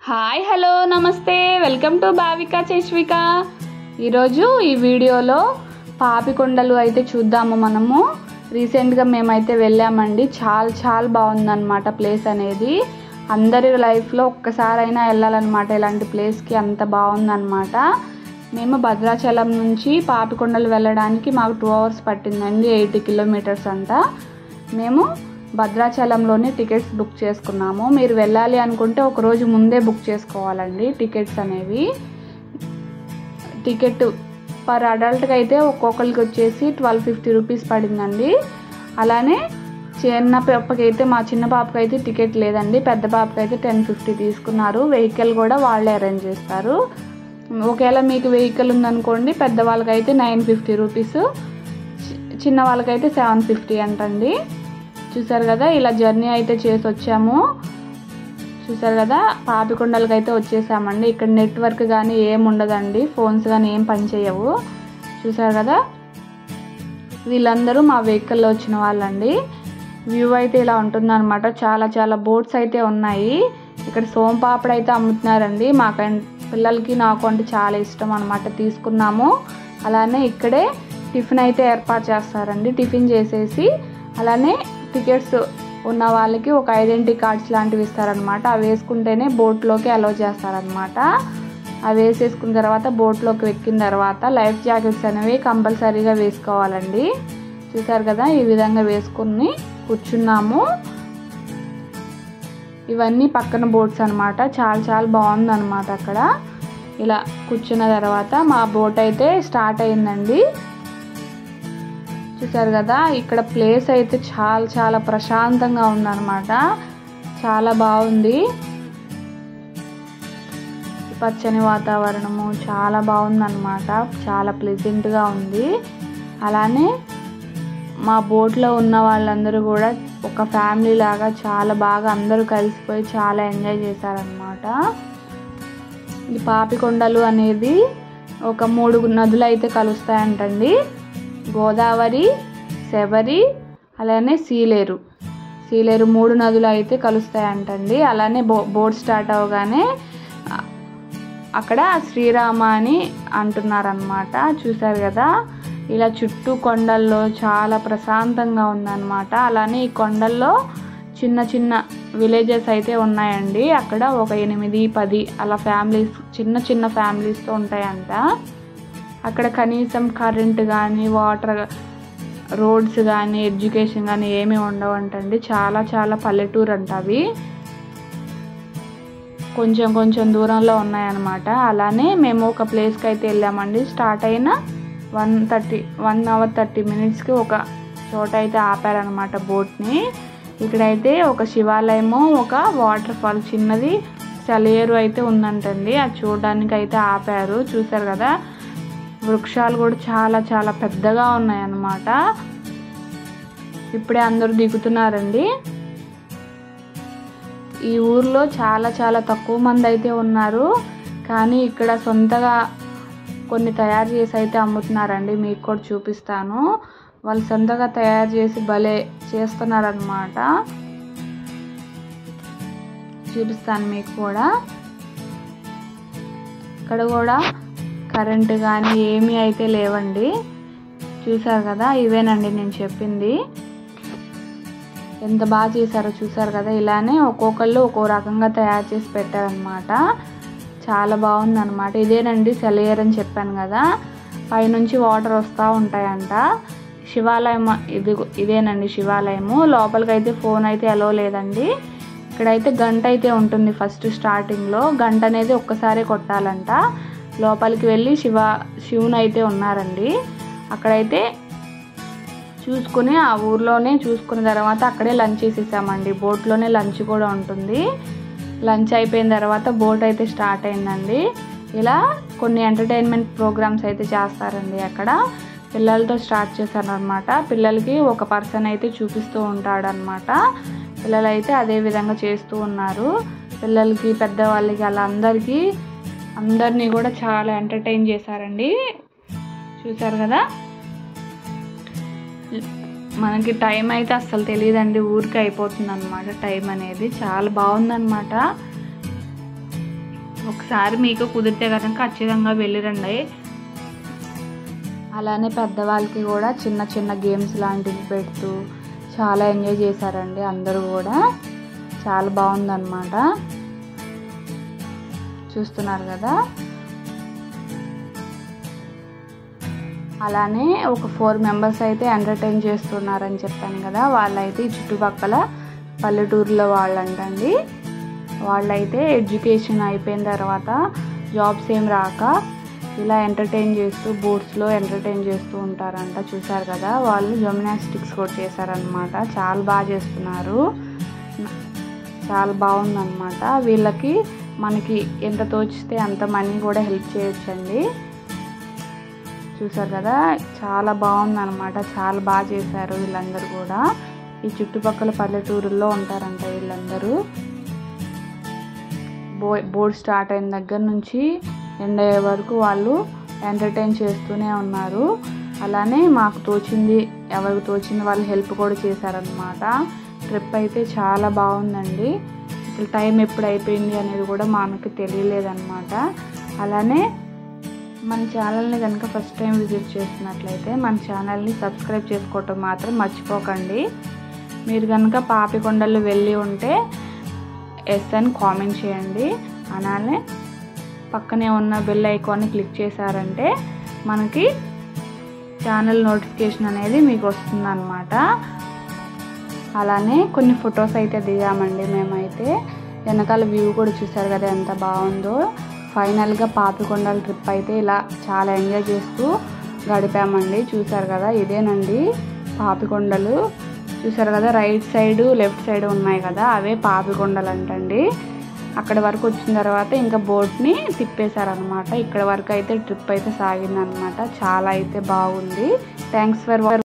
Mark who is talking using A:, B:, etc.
A: Hi hello నమస్తే welcome to Bhavika Cheshvika. ఈరోజు ఈ వీడియోలో పాపికొండలు అయితే చూద్దాము. మనము రీసెంట్గా మేమైతే వెళ్ళామండి. చాలా బాగుందన్నమాట ప్లేస్ అనేది. అందరి లైఫ్లో ఒక్కసారైనా వెళ్ళాలన్నమాట ఇలాంటి ప్లేస్కి, అంత బాగుందన్నమాట. మేము భద్రాచలం నుంచి పాపికొండలు వెళ్ళడానికి మాకు 2 hours పట్టిందండి. 80 kilometers అంట. మేము భద్రాచలంలోనే టికెట్స్ బుక్ చేసుకున్నాము. మీరు వెళ్ళాలి అనుకుంటే ఒక రోజు ముందే బుక్ చేసుకోవాలండి టికెట్స్ అనేవి. టికెట్ పర్ అడల్ట్కి అయితే ఒక్కొక్కరికి వచ్చేసి 1250 rupees పడిందండి. అలానే చిన్న పాపకి అయితే, మా చిన్న పాపకి అయితే టికెట్ లేదండి. పెద్ద పాపకి అయితే 1050 తీసుకున్నారు. వెహికల్ కూడా వాళ్ళే అరేంజ్ చేస్తారు. ఒకవేళ మీకు వెహికల్ ఉందనుకోండి, పెద్దవాళ్ళకైతే 950 rupees, చిన్న వాళ్ళకైతే 750 అంటండి. చూసారు కదా, ఇలా జర్నీ అయితే చేసి వచ్చాము. చూసారు కదా, పాపికొండలకి అయితే వచ్చేసామండి. ఇక్కడ నెట్వర్క్ కానీ ఏం ఉండదండి, ఫోన్స్ కానీ ఏం పనిచేయవు. చూసారు కదా, వీళ్ళందరూ మా వెహికల్లో వచ్చిన వాళ్ళండి. వ్యూ అయితే ఇలా ఉంటుందన్నమాట. చాలా బోట్స్ అయితే ఉన్నాయి. ఇక్కడ సోంపాపడి అయితే అమ్ముతున్నారండి. పిల్లలకి నాకు అంటే చాలా ఇష్టం అనమాట, తీసుకున్నాము. అలానే ఇక్కడే టిఫిన్ అయితే ఏర్పాటు చేస్తారండి. టిఫిన్ చేసేసి అలానే టికెట్స్ ఉన్న వాళ్ళకి ఒక ఐడెంటిటీ కార్డ్స్ లాంటివి ఇస్తారనమాట. అవి వేసుకుంటేనే బోట్లోకి అలౌ చేస్తారనమాట. అవి వేసేసుకున్న తర్వాత బోట్లోకి ఎక్కిన తర్వాత లైఫ్ జాకెట్స్ అనేవి కంపల్సరీగా వేసుకోవాలండి. చూసారు కదా, ఈ విధంగా వేసుకుని కూర్చున్నాము. ఇవన్నీ పక్కన బోట్స్ అనమాట. చాలా బాగుందన్నమాట. అక్కడ ఇలా కూర్చున్న తర్వాత మా బోట్ అయితే స్టార్ట్ అయిందండి. చూసారు కదా, ఇక్కడ ప్లేస్ అయితే చాలా ప్రశాంతంగా ఉందన్నమాట. చాలా బాగుంది. పచ్చని వాతావరణము చాలా బాగుందన్నమాట. చాలా ప్లెజెంట్గా ఉంది. అలానే మా బోట్లో ఉన్న వాళ్ళందరూ కూడా ఒక ఫ్యామిలీ లాగా చాలా బాగా అందరూ కలిసిపోయి చాలా ఎంజాయ్ చేశారనమాట. ఈ పాపికొండలు అనేది ఒక 3 నదులు అయితే కలుస్తాయంటండి. గోదావరి, శబరి, అలానే సీలేరు 3 నదులు అయితే కలుస్తాయంటండి. అలానే బోట్ స్టార్ట్ అవగానే అక్కడ శ్రీరామ అని అంటున్నారనమాట. చూసారు కదా, ఇలా చుట్టూ కొండల్లో చాలా ప్రశాంతంగా ఉందన్నమాట. అలానే ఈ కొండల్లో చిన్న విలేజెస్ అయితే ఉన్నాయండి. అక్కడ ఒక 8-10 అలా ఫ్యామిలీస్, చిన్న ఫ్యామిలీస్తో ఉంటాయంట. అక్కడ కనీసం కరెంట్ కానీ, వాటర్, రోడ్స్ కానీ, ఎడ్యుకేషన్ కానీ ఏమీ ఉండవంటండి. చాలా పల్లెటూరు అంట. అవి కొంచెం దూరంలో ఉన్నాయన్నమాట. అలానే మేము ఒక ప్లేస్కి అయితే వెళ్ళామండి. స్టార్ట్ అయిన 1 hour 30 minutesకి ఒక చోట అయితే ఆపారనమాట బోట్ని. ఇక్కడైతే ఒక శివాలయము, ఒక వాటర్ ఫాల్, చిన్నది సెలయేరు అయితే ఉందంటండి. అది చూడడానికి అయితే ఆపారు. చూసారు కదా, వృక్షాలు కూడా చాలా పెద్దగా ఉన్నాయన్నమాట. ఇప్పుడే అందరూ దిగుతున్నారండి. ఈ ఊర్లో చాలా తక్కువ మంది అయితే ఉన్నారు. కానీ ఇక్కడ సొంతగా కొన్ని తయారు చేసి అయితే అమ్ముతున్నారండి. మీకు కూడా చూపిస్తాను. వాళ్ళు సొంతగా తయారు చేసి భలే చేస్తున్నారనమాట. చూపిస్తాను మీకు కూడా. ఇక్కడ కూడా కరెంటు కానీ ఏమీ అయితే లేవండి. చూసారు కదా, ఇవేనండి నేను చెప్పింది. ఎంత బాగా చేశారో చూసారు కదా. ఇలానే ఒక్కొక్కళ్ళు ఒక్కో రకంగా తయారు చేసి పెట్టారనమాట. చాలా బాగుందన్నమాట. ఇదేనండి సెలయేరు అని చెప్పాను కదా. పైనుంచి వాటర్ వస్తూ ఉంటాయంట. శివాలయం ఇదేనండి శివాలయము. లోపలికి అయితే ఫోన్ అయితే అలో లేదండి. ఇక్కడైతే గంట అయితే ఉంటుంది. ఫస్ట్ స్టార్టింగ్లో గంట అనేది ఒక్కసారే కొట్టాలంట. లోపలికి వెళ్ళి శివుని అయితే ఉన్నారండి. అక్కడైతే చూసుకుని ఆ ఊర్లోనే చూసుకున్న తర్వాత అక్కడే లంచ్ చేసేసామండి. బోట్లోనే లంచ్ కూడా ఉంటుంది. లంచ్ అయిపోయిన తర్వాత బోట్ అయితే స్టార్ట్ అయిందండి. ఇలా కొన్ని ఎంటర్టైన్మెంట్ ప్రోగ్రామ్స్ అయితే చేస్తారండి. అక్కడ పిల్లలతో స్టార్ట్ చేశారనమాట. పిల్లలకి ఒక పర్సన్ అయితే చూపిస్తూ ఉంటాడనమాట. పిల్లలు అయితే అదే విధంగా చేస్తూ ఉన్నారు. పిల్లలకి, పెద్దవాళ్ళకి, అలా అందరినీ కూడా చాలా ఎంటర్టైన్ చేశారండి. చూసారు కదా, మనకి టైం అయితే అస్సలు తెలియదండి. ఊరికి అయిపోతుంది అనమాట టైం అనేది. చాలా బాగుందన్నమాట. ఒకసారి మీకు కుదిరితే కనుక ఖచ్చితంగా వెళ్ళిరండి. అలానే పెద్దవాళ్ళకి కూడా చిన్న చిన్న గేమ్స్ లాంటివి పెడుతూ చాలా ఎంజాయ్ చేశారండి అందరూ కూడా. చాలా బాగుందన్నమాట. చూస్తున్నారు కదా. అలానే ఒక 4 మెంబర్స్ అయితే ఎంటర్టైన్ చేస్తున్నారని చెప్పాను కదా. వాళ్ళైతే ఈ చుట్టుపక్కల పల్లెటూరులో వాళ్ళంటండి. వాళ్ళైతే ఎడ్యుకేషన్ అయిపోయిన తర్వాత జాబ్స్ ఏం రాక ఇలా ఎంటర్టైన్ చేస్తూ బోట్స్లో ఎంటర్టైన్ చేస్తూ ఉంటారంట. చూసారు కదా. వాళ్ళు జిమ్నాస్టిక్స్ కూడా చేశారనమాట. చాలా బాగా చేస్తున్నారు. చాలా బాగుందన్నమాట. వీళ్ళకి మనకి ఎంత తోచితే అంత మనీ కూడా హెల్ప్ చేయొచ్చండి. చూసారు కదా. చాలా బాగుందన్నమాట. చాలా బాగా చేశారు వీళ్ళందరూ కూడా. ఈ చుట్టుపక్కల పల్లెటూరుల్లో ఉంటారంట వీళ్ళందరూ. బోర్డ్ స్టార్ట్ అయిన దగ్గర నుంచి ఎండ్ అయ్యే వరకు వాళ్ళు ఎంటర్టైన్ చేస్తూనే ఉన్నారు. అలానే మాకు తోచింది, ఎవరికి తోచింది వాళ్ళు హెల్ప్ కూడా చేశారనమాట. ట్రిప్ అయితే చాలా బాగుందండి. అసలు టైం ఎప్పుడు అయిపోయింది అనేది కూడా మనకి తెలియలేదన్నమాట. అలానే మన ఛానల్ని కనుక ఫస్ట్ టైం విజిట్ చేస్తున్నట్లయితే మన ఛానల్ని సబ్స్క్రైబ్ చేసుకోవటం మాత్రం మర్చిపోకండి. మీరు కనుక పాపికొండలు వెళ్ళి ఉంటే ఎస్ అని కామెంట్ చేయండి. అలానే పక్కనే ఉన్న బెల్ ఐకాన్ని క్లిక్ చేశారంటే మనకి ఛానల్ నోటిఫికేషన్ అనేది మీకు వస్తుందన్నమాట. అలానే కొన్ని ఫొటోస్ అయితే దిగామండి మేమైతే. వెనకాల వ్యూ కూడా చూసారు కదా ఎంత బాగుందో. ఫైనల్గా పాపికొండల ట్రిప్ అయితే ఇలా చాలా ఎంజాయ్ చేస్తూ గడిపామండి. చూసారు కదా. ఇదేనండి పాపికొండలు. చూసారు కదా. రైట్ సైడు లెఫ్ట్ సైడ్ ఉన్నాయి కదా, అవే పాపికొండలు అంటండి. అక్కడ వరకు వచ్చిన తర్వాత ఇంకా బోట్ని తిప్పేశారనమాట. ఇక్కడ వరకు అయితే ట్రిప్ అయితే సాగిందనమాట. చాలా అయితే బాగుంది. Thanks for